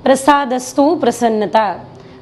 प्रसादस्तु प्रसन्नता।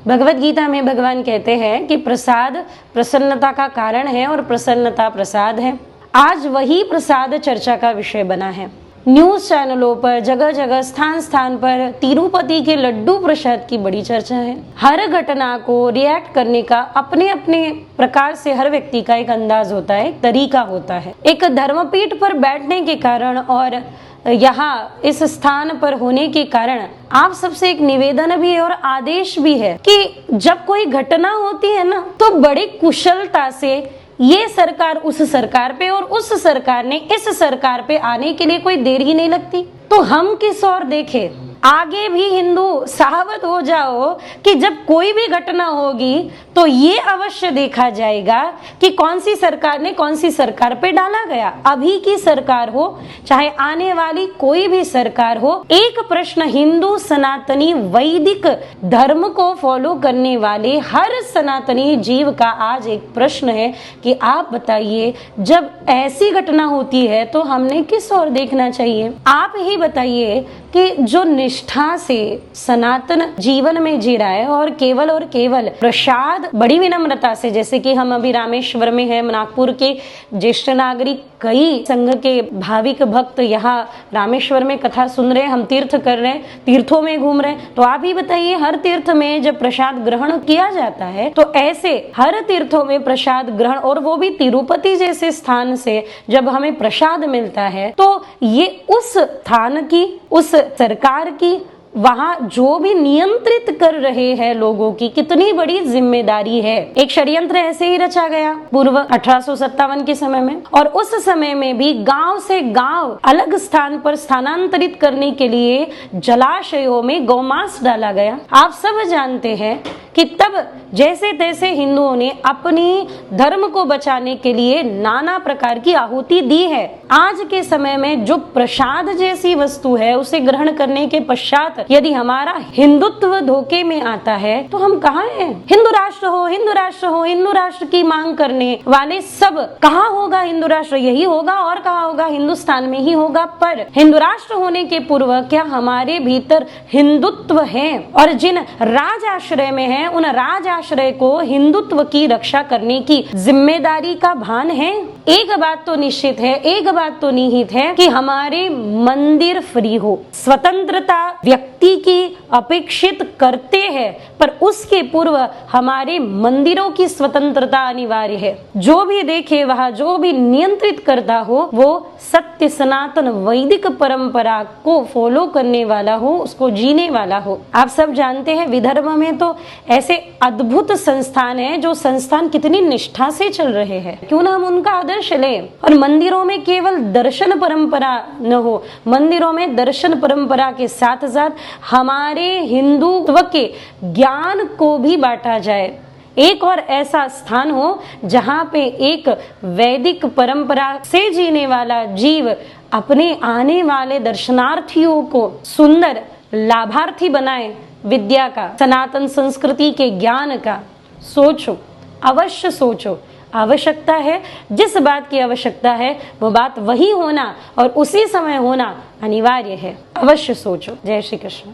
भगवत गीता में भगवान कहते हैं कि प्रसाद प्रसन्नता का कारण है और प्रसन्नता प्रसाद है। आज वही प्रसाद चर्चा का विषय बना है। न्यूज चैनलों पर जगह जगह स्थान स्थान पर तिरुपति के लड्डू प्रसाद की बड़ी चर्चा है। हर घटना को रिएक्ट करने का अपने अपने प्रकार से हर व्यक्ति का एक अंदाज होता है, एक तरीका होता है। एक धर्मपीठ पर बैठने के कारण और यहाँ इस स्थान पर होने के कारण आप सबसे एक निवेदन भी है और आदेश भी है कि जब कोई घटना होती है ना, तो बड़ी कुशलता से ये सरकार उस सरकार पे और उस सरकार ने इस सरकार पे आने के लिए कोई देर ही नहीं लगती। तो हम किस ओर देखें? आगे भी हिंदू सावध हो जाओ कि जब कोई भी घटना होगी तो ये अवश्य देखा जाएगा कि कौन सी सरकार ने कौन सी सरकार पे डाला गया। अभी की सरकार हो चाहे आने वाली कोई भी सरकार हो, एक प्रश्न हिंदू सनातनी वैदिक धर्म को फॉलो करने वाले हर सनातनी जीव का आज एक प्रश्न है कि आप बताइए, जब ऐसी घटना होती है तो हमने किस ओर देखना चाहिए? आप ही बताइए कि जो निष्ठा से सनातन जीवन में जी रहा है और केवल प्रसाद बड़ी विनम्रता से, जैसे कि हम अभी रामेश्वर में हैं, नागपुर के ज्येष्ठ नागरिक कई संघ के भाविक भक्त यहाँ रामेश्वर में कथा सुन रहे हैं, हम तीर्थ कर रहे हैं, तीर्थों में घूम रहे हैं। तो आप ही बताइए, हर तीर्थ में जब प्रसाद ग्रहण किया जाता है तो ऐसे हर तीर्थों में प्रसाद ग्रहण, और वो भी तिरुपति जैसे स्थान से जब हमें प्रसाद मिलता है तो ये उस स्थान की, उस सरकार की, वहां जो भी नियंत्रित कर रहे हैं लोगों की कितनी बड़ी जिम्मेदारी है। एक षड्यंत्र ऐसे ही रचा गया पूर्व 1857 के समय में, और उस समय में भी गांव से गांव अलग स्थान पर स्थानांतरित करने के लिए जलाशयों में गौमांस डाला गया। आप सब जानते हैं कि तब जैसे तैसे हिंदुओं ने अपनी धर्म को बचाने के लिए नाना प्रकार की आहुति दी है। आज के समय में जो प्रसाद जैसी वस्तु है उसे ग्रहण करने के पश्चात यदि हमारा हिंदुत्व धोखे में आता है तो हम कहाँ हैं? हिंदू राष्ट्र हो, हिंदू राष्ट्र हो, हिंदू राष्ट्र की मांग करने वाले सब कहाँ होगा हिंदू राष्ट्र? यही होगा, और कहाँ होगा? हिंदुस्तान में ही होगा। पर हिंदू राष्ट्र होने के पूर्व क्या हमारे भीतर हिंदुत्व है? और जिन राज आश्रय में है उन राज आश्रय को हिंदुत्व की रक्षा करने की जिम्मेदारी का भान है? एक बात तो निश्चित है, एक बात तो निहित है कि हमारे मंदिर फ्री हो। स्वतंत्रता व्यक्ति की अपेक्षित करते हैं, पर उसके पूर्व हमारे मंदिरों की स्वतंत्रता अनिवार्य है। जो भी देखे वह जो भी नियंत्रित करता हो वो सत्य सनातन वैदिक परंपरा को फॉलो करने वाला हो, उसको जीने वाला हो। आप सब जानते हैं विदर्भ में तो ऐसे अद्भुत संस्थान है जो संस्थान कितनी निष्ठा से चल रहे हैं। क्यों ना हम उनका आदर्श लें? और मंदिरों में केवल दर्शन परंपरा न हो, मंदिरों में दर्शन परंपरा के साथ साथ हमारे हिंदुत्व के ज्ञान को भी बांटा जाए। एक और ऐसा स्थान हो जहां पे एक वैदिक परंपरा से जीने वाला जीव अपने आने वाले दर्शनार्थियों को सुंदर लाभार्थी बनाए विद्या का, सनातन संस्कृति के ज्ञान का। सोचो, अवश्य सोचो। आवश्यकता है, जिस बात की आवश्यकता है वो बात वही होना और उसी समय होना अनिवार्य है। अवश्य सोचो। जय श्री कृष्ण।